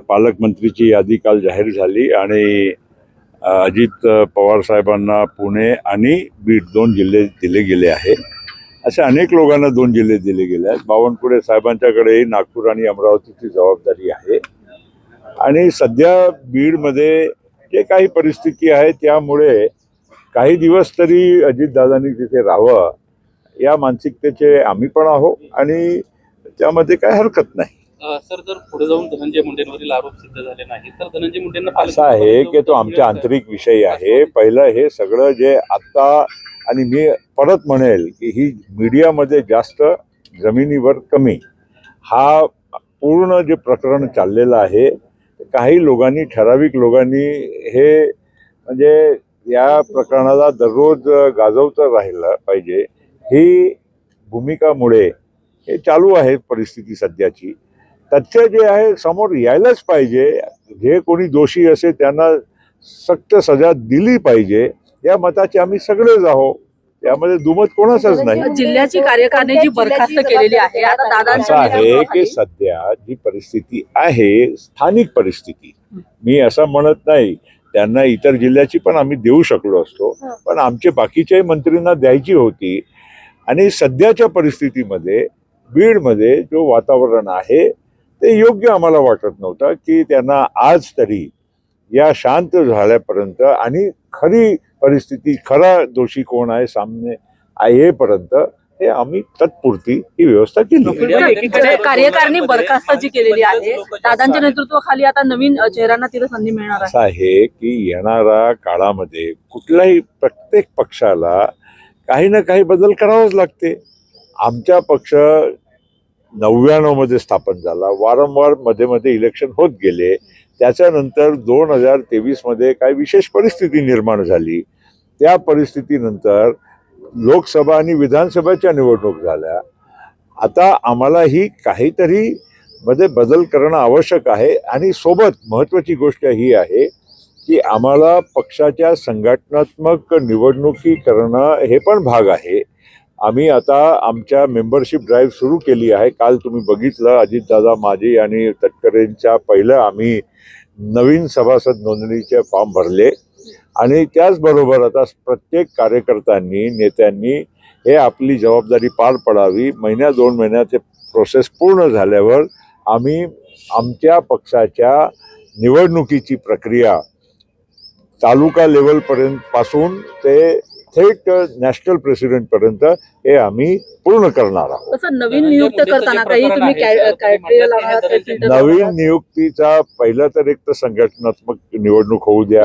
पालकमंत्रीची यादी काल जाहीर झाली आणि अजित पवार साहेबांना पुणे आणि बीड 2 जिल्हे दिले गेले आहे. अशा अनेक लोकांना 2 जिल्हे दिले गेले आहेत. बावनकुळे साहेबांच्याकडेही नागपूर आणि अमरावतीची जबाबदारी आहे. आणि सध्या बीडमध्ये जे काही परिस्थिती आहे त्यामुळे काही दिवस तरी अजितदादांनी तिथे राहावं या मानसिकतेचे आम्ही पण आहोत आणि त्यामध्ये काही हरकत नाही. सर, जर पुढे जाऊन धनंजय मुंडेंवरील आरोप सिद्ध झाले नाही तर धनंजय मुंडेंना असं आहे की तो आमच्या आंतरिक विषय आहे. पहिलं हे सगळं जे आता, आणि मी परत म्हणेल की ही मीडियामध्ये जास्त जमिनीवर कमी, हा पूर्ण जे प्रकरण चाललेलं आहे, काही लोकांनी, ठराविक लोकांनी हे म्हणजे या प्रकरणाला दररोज गाजवत राहिलं पाहिजे ही भूमिकामुळे हे चालू आहे परिस्थिती सध्याची. तथ्य जे आहे समोर यायलाच पाहिजे. जे कोणी दोषी असेल त्यांना सक्त सजा दिली पाहिजे या मताचे आम्ही सगळेच आहोत. त्यामध्ये दुमत कोणाचंच नाही. जिल्ह्याची कार्यकारिणी जी बरखास्त केलेली आहे, आता दादांचं असं आहे की सध्या जी परिस्थिती आहे स्थानिक परिस्थिती, मी असं म्हणत नाही त्यांना इतर जिल्ह्याची पण आम्ही देऊ शकलो असतो, पण आमचे बाकीच्याही मंत्रींना द्यायची होती. आणि सध्याच्या परिस्थितीमध्ये बीडमध्ये जो वातावरण आहे ते योग्य आम्हाला वाटत नव्हतं की त्यांना आज तरी या शांत झाल्यापर्यंत आणि खरी परिस्थिती, खरा दोषी कोण आहे सामने येईपर्यंत हे आम्ही तत्पुरती ही व्यवस्था केली. कार्यकारिणी बरखास्त जी केलेली आहे, दादांच्या नेतृत्वाखाली आता नवीन चेहऱ्यांना तिला संधी मिळणार आहे. असं आहे की येणाऱ्या काळामध्ये कुठल्याही प्रत्येक पक्षाला काही ना काही बदल करावाच लागते. आमचा पक्ष 99 मध्ये स्थापन झाला, वारंवार मध्ये मध्ये इलेक्शन होत गेले. त्याच्यानंतर 2023 मध्ये काही विशेष परिस्थिती निर्माण झाली. त्या परिस्थितीनंतर लोकसभा आणि विधानसभेच्या निवडणूक झाल्या. आता आम्हाला ही काहीतरी मध्ये बदल करणं आवश्यक आहे. आणि सोबत महत्त्वाची गोष्ट ही आहे की आम्हाला पक्षाच्या संघटनात्मक निवडणुकी करणं हे पण भाग आहे. आम्ही आता आमच्या मेंबरशिप ड्राईव्ह सुरू केली आहे. काल तुम्ही बघितलं अजितदादा, माझी आणि तटकरेंच्या पहिलं आम्ही नवीन सभासद नोंदणीचे फॉर्म भरले. आणि त्याचबरोबर आता प्रत्येक कार्यकर्त्यांनी, नेत्यांनी हे आपली जबाबदारी पार पडावी. 1-2 महिन्याचे प्रोसेस पूर्ण झाल्यावर आम्ही आमच्या पक्षाच्या निवडणुकीची प्रक्रिया तालुका लेवलपर्यंत पासून ते थेट नॅशनल प्रेसिडेंटपर्यंत हे आम्ही पूर्ण करणार आहोत. तसं नवीन नियुक्त करताना काही तुम्ही नवीन नियुक्तीचा पहिला तर एक तर संघटनात्मक निवडणूक होऊ द्या.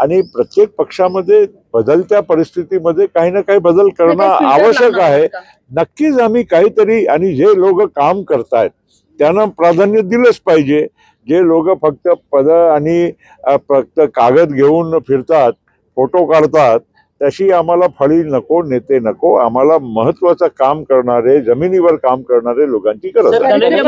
आणि प्रत्येक पक्षामध्ये बदलत्या परिस्थितीमध्ये काही ना काही बदल करणं आवश्यक आहे. नक्कीच आम्ही काहीतरी, आणि जे लोक काम करतायत त्यांना प्राधान्य दिलंच पाहिजे. जे लोक फक्त पद आणि फक्त कागद घेऊन फिरतात, फोटो काढतात, तशी आम्हाला फळी नको, नेते नको. आम्हाला महत्वाचं काम करणारे, जमिनीवर काम करणारे लोकांची गरज आहे.